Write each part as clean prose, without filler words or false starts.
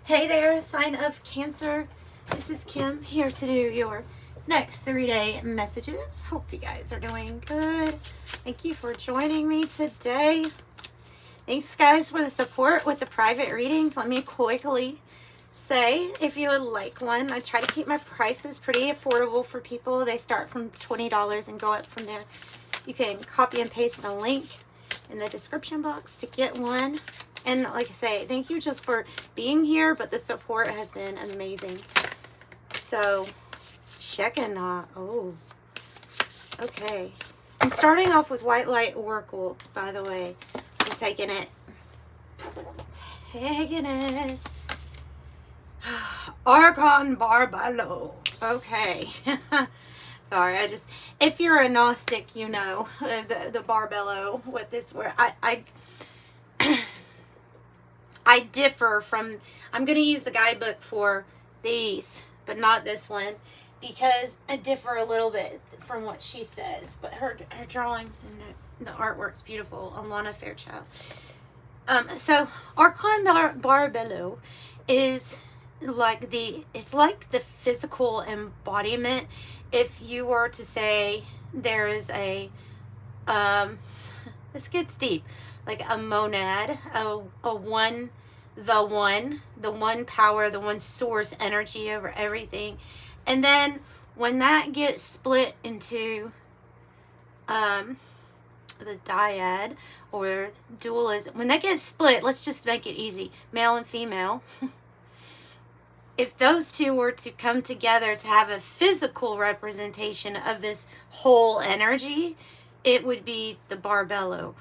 Hey there, sign of Cancer. This is Kim here to do your next 3-day messages. Hope you guys are doing good. Thank you for joining me today. Thanks guys for the support with the private readings. Let me quickly say if you would like one, I try to keep my prices pretty affordable for people. They start from $20 and go up from there. You can copy and paste the link in the description box to get one. And like I say, thank you just for being here, but the support has been amazing. So, Shekinah. Oh, okay. I'm starting off with White Light Oracle, by the way. I'm taking it. Archon Barbalo. Okay. Sorry, if you're a Gnostic, you know, the Barbello, what this word, I differ from, I'm going to use the guidebook for these, but not this one, because I differ a little bit from what she says, but her drawings and the artwork's beautiful. Alana Fairchild. So Archon Barbello is like it's like the physical embodiment. If you were to say there is a, this gets deep, like a monad, the one power, the one source energy over everything. And then when that gets split into the dyad or dualism, when that gets split, let's just make it easy, male and female. If those two were to come together to have a physical representation of this whole energy, it would be the Barbello.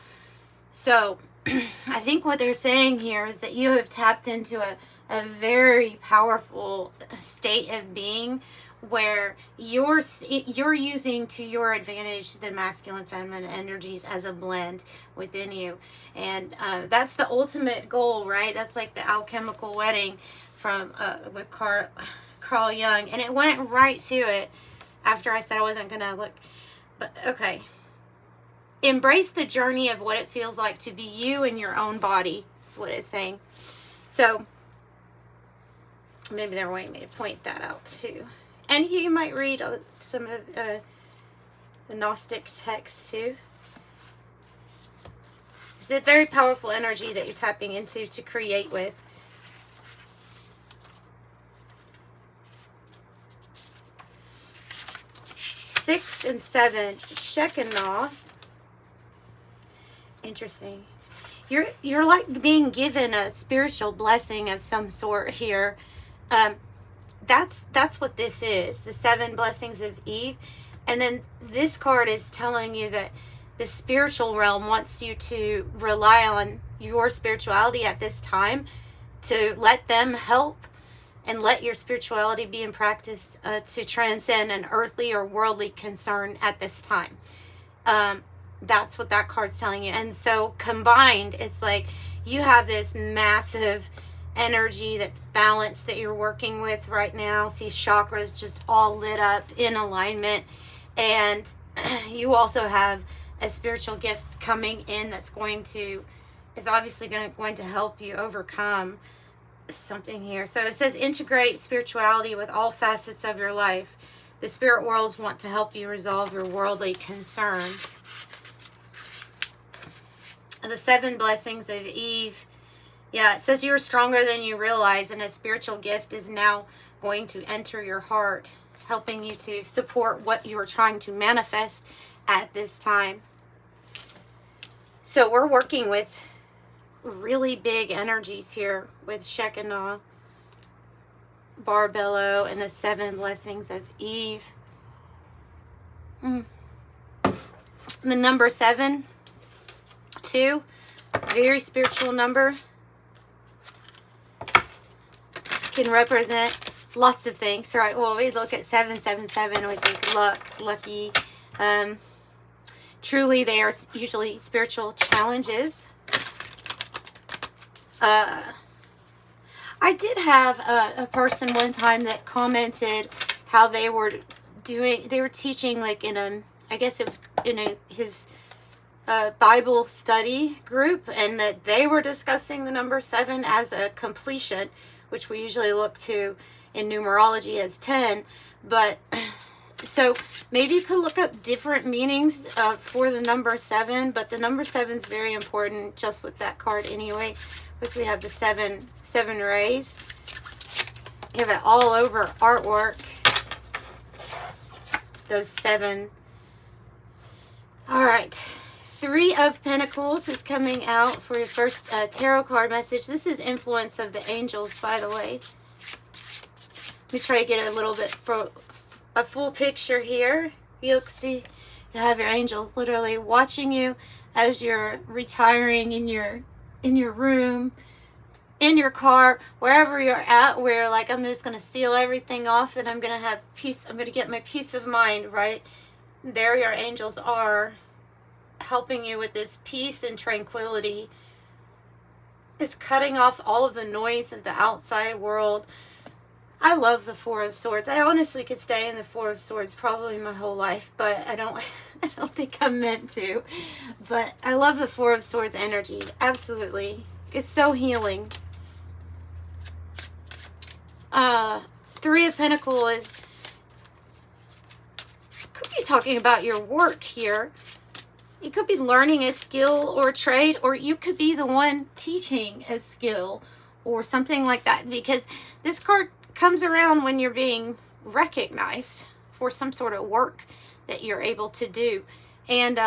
So I think what they're saying here is that you have tapped into a very powerful state of being where you're using to your advantage the masculine feminine energies as a blend within you. And that's the ultimate goal, right? That's like the alchemical wedding from with Carl Jung. And it went right to it after I said I wasn't going to look. But okay. Embrace the journey of what it feels like to be you in your own body. That's what it's saying. So, maybe they're wanting me to point that out too. And you might read some of the Gnostic texts too. It's a very powerful energy that you're tapping into to create with. Six and 7, Shekinah. Interesting. You're like being given a spiritual blessing of some sort here. That's what this is. The 7 blessings of Eve. And then this card is telling you that the spiritual realm wants you to rely on your spirituality at this time, to let them help and let your spirituality be in practice to transcend an earthly or worldly concern at this time. That's what that card's telling you. And so combined, it's like you have this massive energy that's balanced that you're working with right now. See chakras just all lit up in alignment. And you also have a spiritual gift coming in that's is obviously going to help you overcome something here. So it says integrate spirituality with all facets of your life. The spirit worlds want to help you resolve your worldly concerns. And the 7 blessings of Eve. Yeah, it says you're stronger than you realize, and a spiritual gift is now going to enter your heart, helping you to support what you are trying to manifest at this time. So we're working with really big energies here with Shekinah, Barbello, and the 7 blessings of Eve. The number 7, 2, very spiritual number. Can represent lots of things, right? Well, we look at 777, we think luck, lucky. Truly, they are usually spiritual challenges. I did have a person one time that commented how they were teaching like in I guess it was in his Bible study group, and that they were discussing the number 7 as a completion, which we usually look to in numerology as 10. But so maybe you could look up different meanings for the number 7, but the number 7 is very important just with that card anyway. Of course, we have the seven rays. You have it all over artwork. Those 7. All right. 3 of Pentacles is coming out for your first tarot card message. This is influence of the angels, by the way. Let me try to get a little bit for a full picture here. You'll see you have your angels literally watching you as you're retiring in your room, in your car, wherever you're at, where like, I'm just going to seal everything off and I'm going to have peace. I'm going to get my peace of mind, right? There your angels are, helping you with this peace and tranquility. It's cutting off all of the noise of the outside world. I love the 4 of Swords. I honestly could stay in the 4 of Swords probably my whole life, but I don't think I'm meant to. But I love the 4 of Swords energy. Absolutely. It's so healing. 3 of Pentacles could be talking about your work here. You could be learning a skill or trade, or you could be the one teaching a skill or something like that, because this card comes around when you're being recognized for some sort of work that you're able to do. And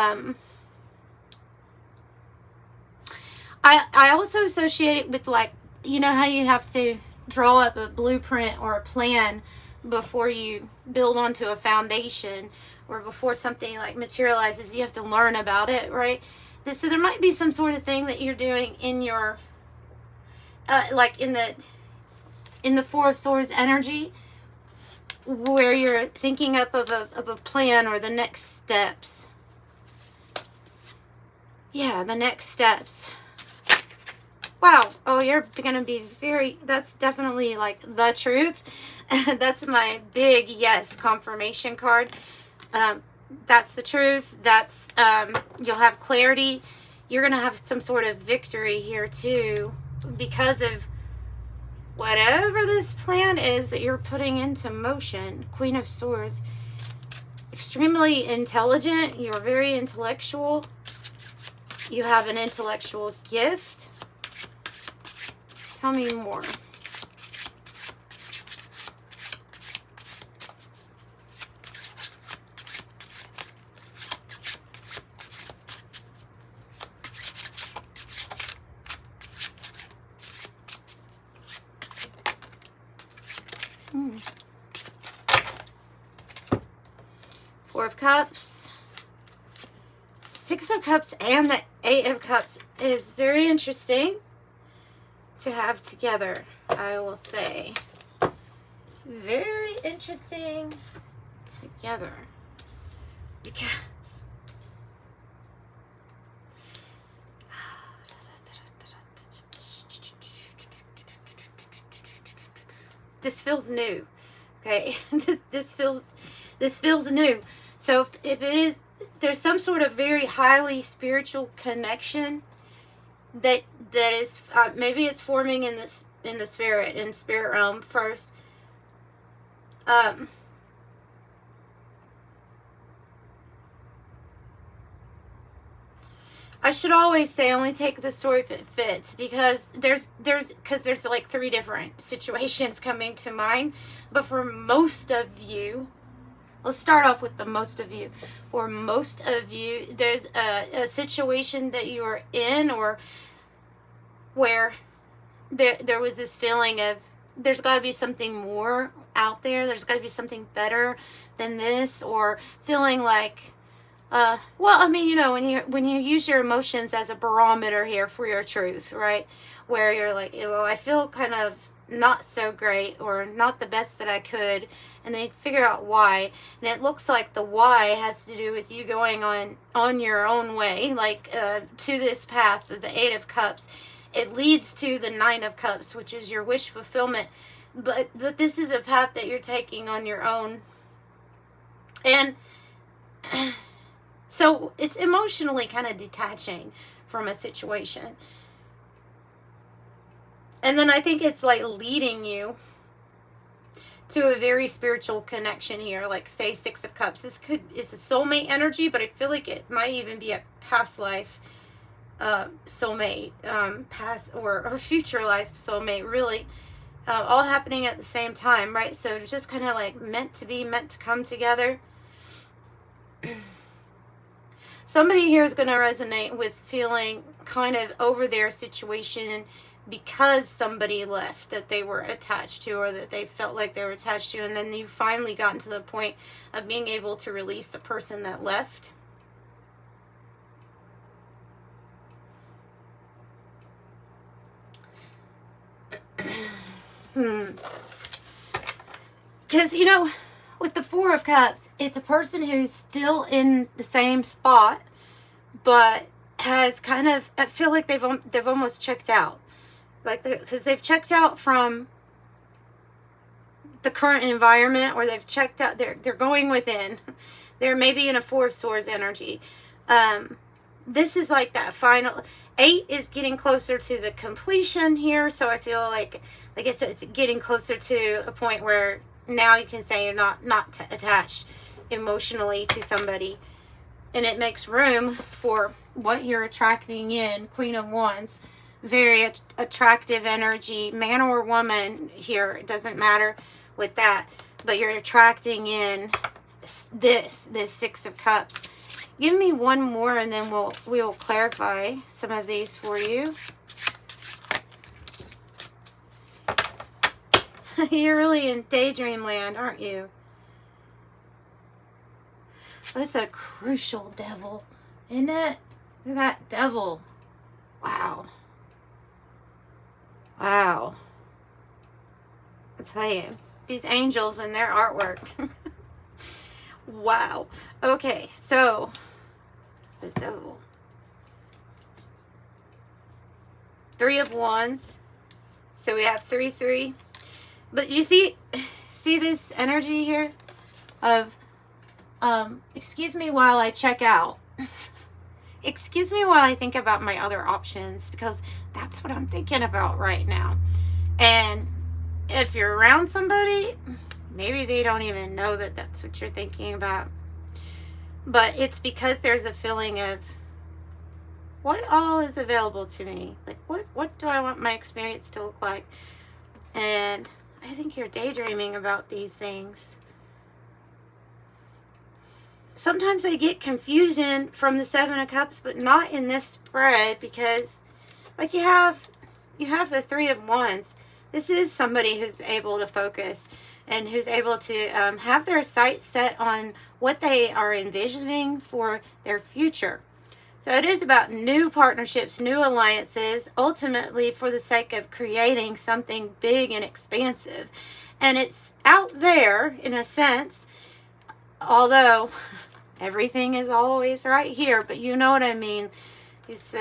I also associate it with, like, you know how you have to draw up a blueprint or a plan before you build onto a foundation, or before something like materializes, you have to learn about it, right? So there might be some sort of thing that you're doing in your, like in the 4 of Swords energy, where you're thinking up of a plan or the next steps. Yeah, the next steps. Wow. Oh, you're going to be very, that's definitely like the truth. That's my big yes confirmation card. That's the truth. That's, you'll have clarity. You're going to have some sort of victory here too, because of whatever this plan is that you're putting into motion. Queen of Swords. Extremely intelligent. You're very intellectual. You have an intellectual gift. Tell me more. Four of Cups, 6 of Cups, and the 8 of Cups is very interesting to have together, I will say. Very interesting together. Because this feels new. Okay? This feels new. So if it is, there's some sort of very highly spiritual connection that is maybe it's forming in the spirit realm first. I should always say only take the story if it fits, because there's like 3 different situations coming to mind. But for most of you, let's start off with the most of you. For most of you, there's a situation that you are in, or where there was this feeling of there's got to be something more out there. There's got to be something better than this, or feeling like, well, I mean, you know, when you use your emotions as a barometer here for your truth, right? Where you're like, well, I feel kind of not so great, or not the best that I could, and then you figure out why. And it looks like the why has to do with you going on your own way, like to this path of the 8 of Cups. It leads to the 9 of Cups, which is your wish fulfillment. But this is a path that you're taking on your own. And So it's emotionally kind of detaching from a situation. And then I think it's like leading you to a very spiritual connection here. Like say Six of Cups. It's a soulmate energy, but I feel like it might even be a past life soulmate, past or future life soulmate, really. All happening at the same time, right? So it's just kind of like meant to be, meant to come together. Somebody here is going to resonate with feeling kind of over their situation because somebody left that they were attached to, or that they felt like they were attached to, and then you finally gotten to the point of being able to release the person that left. Because, you know, with the Four of Cups, it's a person who's still in the same spot, but has kind of, I feel like they've almost checked out. Like, because they've checked out from the current environment, or they've checked out, they're going within. They're maybe in a Four of Swords energy. This is like that final. 8 is getting closer to the completion here, so I feel like it's getting closer to a point where now you can say you're not attached emotionally to somebody, and it makes room for what you're attracting in. Queen of Wands, very attractive energy, man or woman here, it doesn't matter with that, but you're attracting in this Six of Cups. Give me one more and then we'll clarify some of these for you. You're really in daydream land, aren't you? That's a crucial devil, isn't it? Look at that devil. Wow. Wow. I tell you, these angels and their artwork. Wow. Okay, so the devil. 3 of Wands. So we have 3, 3. But you see this energy here of, excuse me while I check out. Excuse me while I think about my other options, because that's what I'm thinking about right now. And if you're around somebody, maybe they don't even know that that's what you're thinking about. But it's because there's a feeling of, what all is available to me? Like, what do I want my experience to look like? And I think you're daydreaming about these things. Sometimes I get confusion from the 7 of Cups, but not in this spread, because like you have the 3 of Wands. This is somebody who's able to focus and who's able to have their sights set on what they are envisioning for their future. So it is about new partnerships, new alliances, ultimately for the sake of creating something big and expansive. And it's out there in a sense, although everything is always right here, but you know what I mean. It's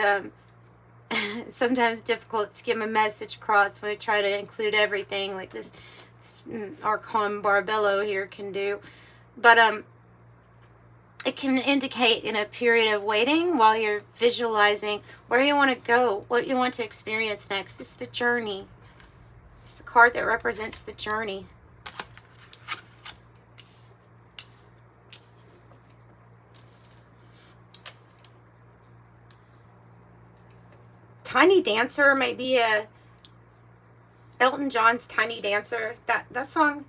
sometimes difficult to get my message across when I try to include everything like this Archon Barbello here can do. But it can indicate in a period of waiting while you're visualizing where you want to go, what you want to experience next. It's the journey. It's the card that represents the journey. Tiny Dancer might be a Elton John's Tiny Dancer. That song,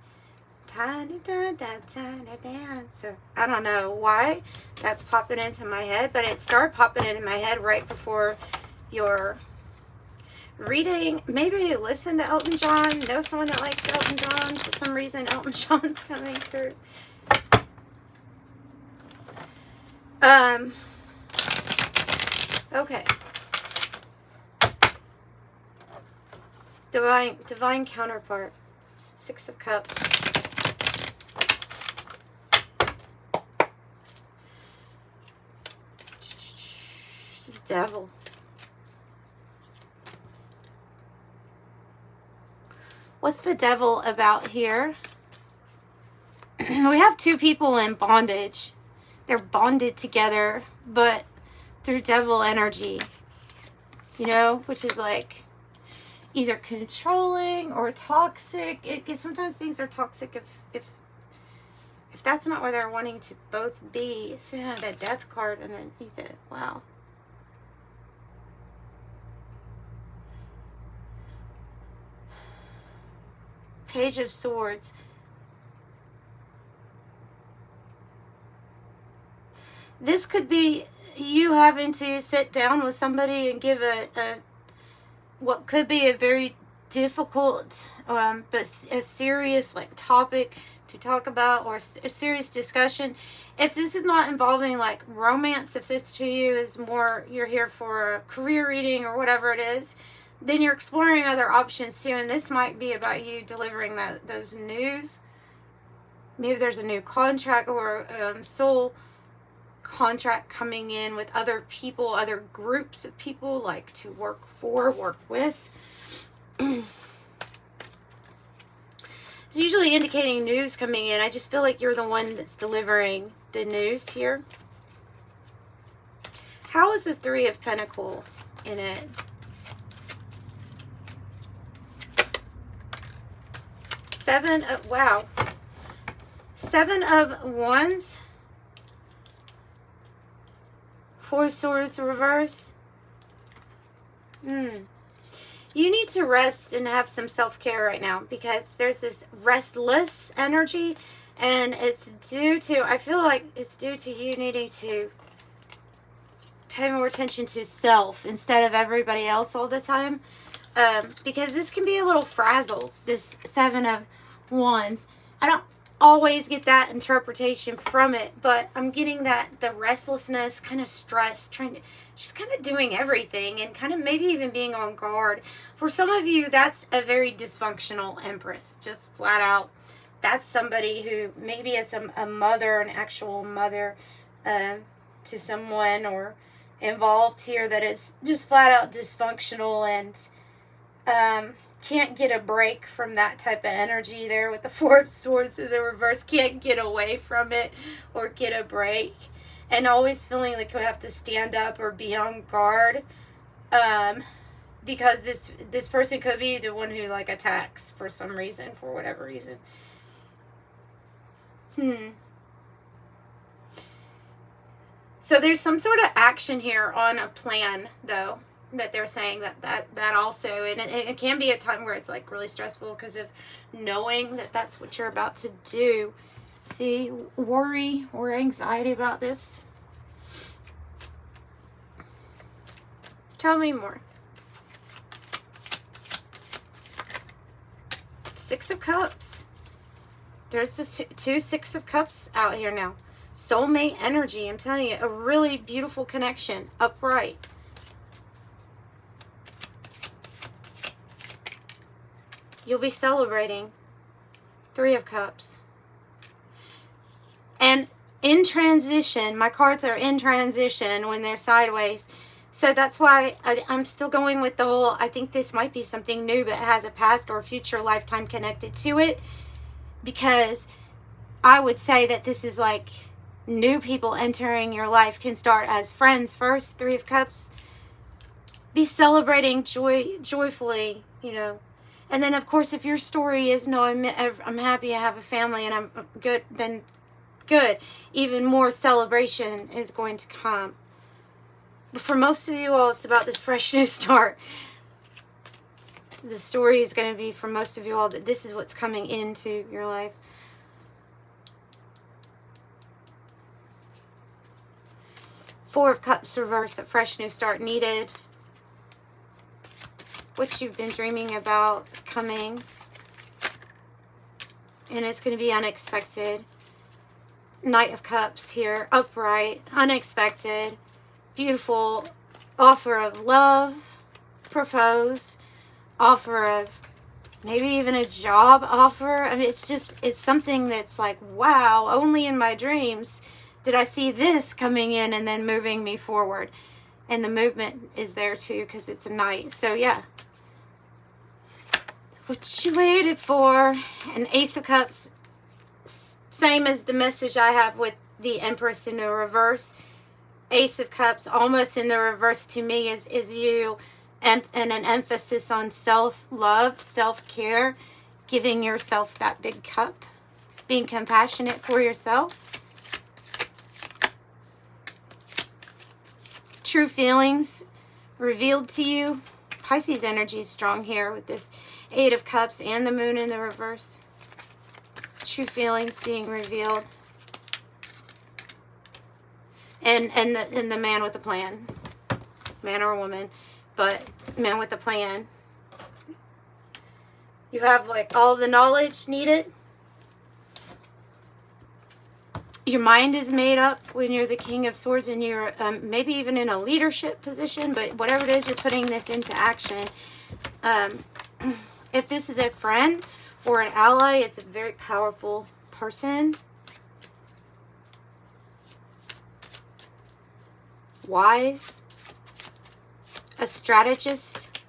Tiny Dancer. I don't know why that's popping into my head, but it started popping into my head right before your reading. Maybe you listen to Elton John, know someone that likes Elton John. For some reason, Elton John's coming through. Okay. Divine counterpart. 6 of Cups. The Devil. What's the Devil about here? We have 2 people in bondage. they're bonded together, but through devil energy, you know, which is like either controlling or toxic. Sometimes things are toxic if that's not where they're wanting to both be. So yeah, that death card underneath it. Wow. Page of Swords. This could be you having to sit down with somebody and give a what could be a very difficult but a serious like topic to talk about, or a serious discussion. If this is not involving like romance, if this to you is more you're here for a career reading or whatever it is, then you're exploring other options too, and this might be about you delivering those news. Maybe there's a new contract or soul contract coming in with other people, other groups of people, like to work for, work with. It's usually indicating news coming in. I just feel like you're the one that's delivering the news here. How is the Three of Pentacles in it? Wow. 7 of Wands. 4 Swords reverse. You need to rest and have some self-care right now, because there's this restless energy, and it's due to, I feel like it's due to you needing to pay more attention to self instead of everybody else all the time. Because this can be a little frazzled, this 7 of Wands. I don't always get that interpretation from it, but I'm getting that the restlessness, kind of stress, just kind of doing everything, and kind of maybe even being on guard. For some of you, that's a very dysfunctional Empress, just flat out. That's somebody who, maybe it's a mother, an actual mother to someone, or involved here, that is just flat out dysfunctional and can't get a break from that type of energy there with the 4 of Swords in the reverse. Can't get away from it or get a break, and always feeling like you have to stand up or be on guard, because this person could be the one who like attacks for some reason, for whatever reason. So there's some sort of action here on a plan, though, that they're saying that also, and it can be a time where it's like really stressful because of knowing that that's what you're about to do. See, worry or anxiety about this. Tell me more. 6 of Cups. There's this two 6 of Cups out here now. Soulmate energy, I'm telling you, a really beautiful connection, upright. You'll be celebrating. 3 of Cups. And in transition, my cards are in transition when they're sideways. So that's why I'm still going with the whole, I think this might be something new, but has a past or future lifetime connected to it. Because I would say that this is like new people entering your life can start as friends first. 3 of Cups. Be celebrating joyfully, you know. And then, of course, if your story is, no, I'm happy I have a family and I'm good, then good. Even more celebration is going to come. But for most of you all, it's about this fresh new start. The story is going to be, for most of you all, that this is what's coming into your life. Four of Cups reverse, a fresh new start needed. What you've been dreaming about coming, and it's going to be unexpected. Knight of Cups here, upright, unexpected, beautiful offer of love proposed, offer of maybe even a job offer. I mean, it's something that's like, wow, only in my dreams did I see this coming in and then moving me forward. And the movement is there too, because it's a knight. So yeah, what you waited for. An Ace of Cups, same as the message I have with the Empress in the reverse. Ace of Cups almost in the reverse to me is you, and an emphasis on self-love, self-care, giving yourself that big cup, being compassionate for yourself. True feelings revealed to you. Pisces energy is strong here with this Eight of Cups and the Moon in the reverse. True feelings being revealed. And the man with a plan. Man or woman, but man with a plan. You have like all the knowledge needed. Your mind is made up when you're the King of Swords, and you're maybe even in a leadership position, but whatever it is, you're putting this into action. If this is a friend or an ally, it's a very powerful person. Wise. A strategist.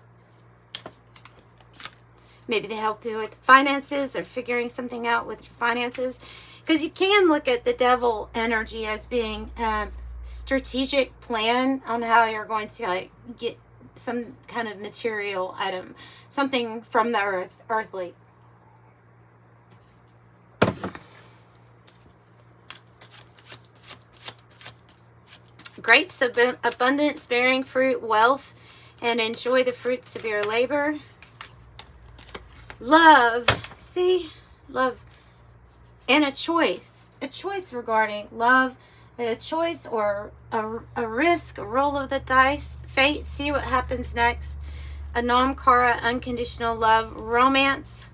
Maybe they help you with finances or figuring something out with your finances. Because you can look at the devil energy as being strategic plan on how you're going to like get some kind of material item, something from the earth, earthly. Grapes, abundance, bearing fruit, wealth, and enjoy the fruits of your labor. Love, see, love, and a choice regarding love, a choice or a risk, a roll of the dice, fate, see what happens next. A Namkara, unconditional love, romance,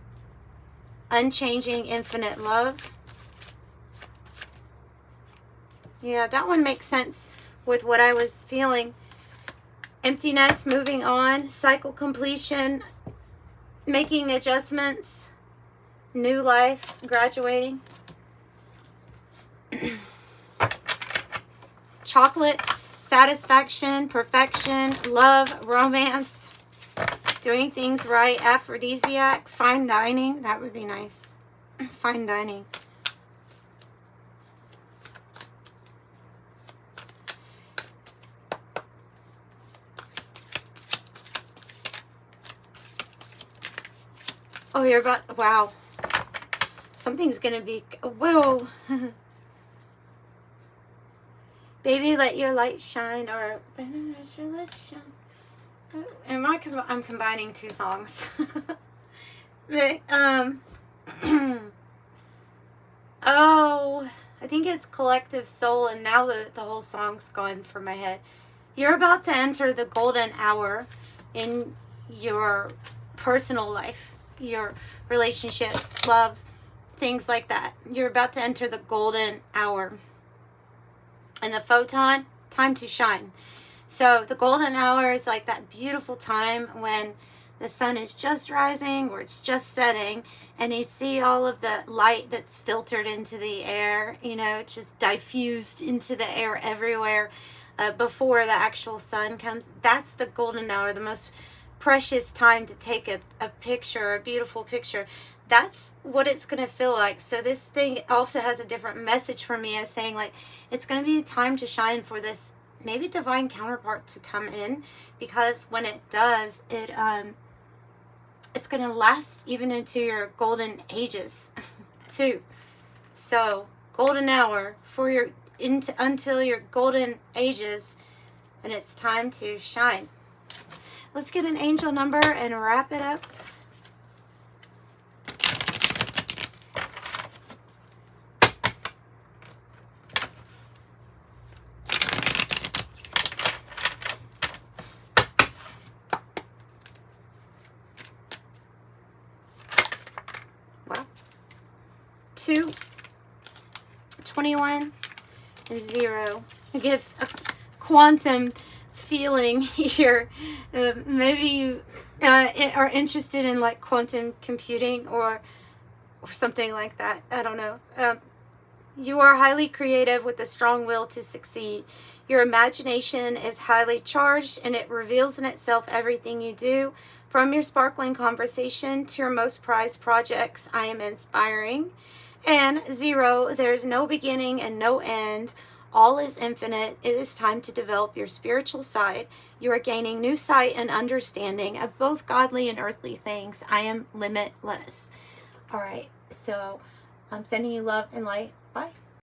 unchanging, infinite love. Yeah, that one makes sense with what I was feeling. Emptiness, moving on, cycle completion, making adjustments, new life, graduating. Chocolate, satisfaction, perfection, love, romance, doing things right, aphrodisiac, fine dining, that would be nice. Fine dining. Oh, you're about, wow. Something's going to be, whoa. Baby, let your light shine, or let your light shine. I'm combining two songs. But, oh, I think it's Collective Soul, and now the whole song's gone from my head. You're about to enter the golden hour in your personal life, your relationships, love, things like that. You're about to enter the golden hour. And the photon, time to shine. So the golden hour is like that beautiful time when the sun is just rising or it's just setting, and you see all of the light that's filtered into the air, you know, just diffused into the air everywhere before the actual sun comes. That's the golden hour, the most precious time to take a picture, a beautiful picture. That's what it's going to feel like. So this thing also has a different message for me, as saying like it's going to be time to shine for this maybe divine counterpart to come in, because when it does, it's going to last even into your golden ages too. So golden hour for your until your golden ages, and it's time to shine. Let's get an angel number and wrap it up. Wow. 2, 21, and 0. I give a quantum feeling here. Maybe you are interested in like quantum computing or something like that. I don't know. You are highly creative with a strong will to succeed. Your imagination is highly charged, and it reveals in itself everything you do. From your sparkling conversation to your most prized projects, I am inspiring. And 0, there's no beginning and no end. All is infinite. It is time to develop your spiritual side. You are gaining new sight and understanding of both godly and earthly things. I am limitless. All right, so I'm sending you love and light. Bye.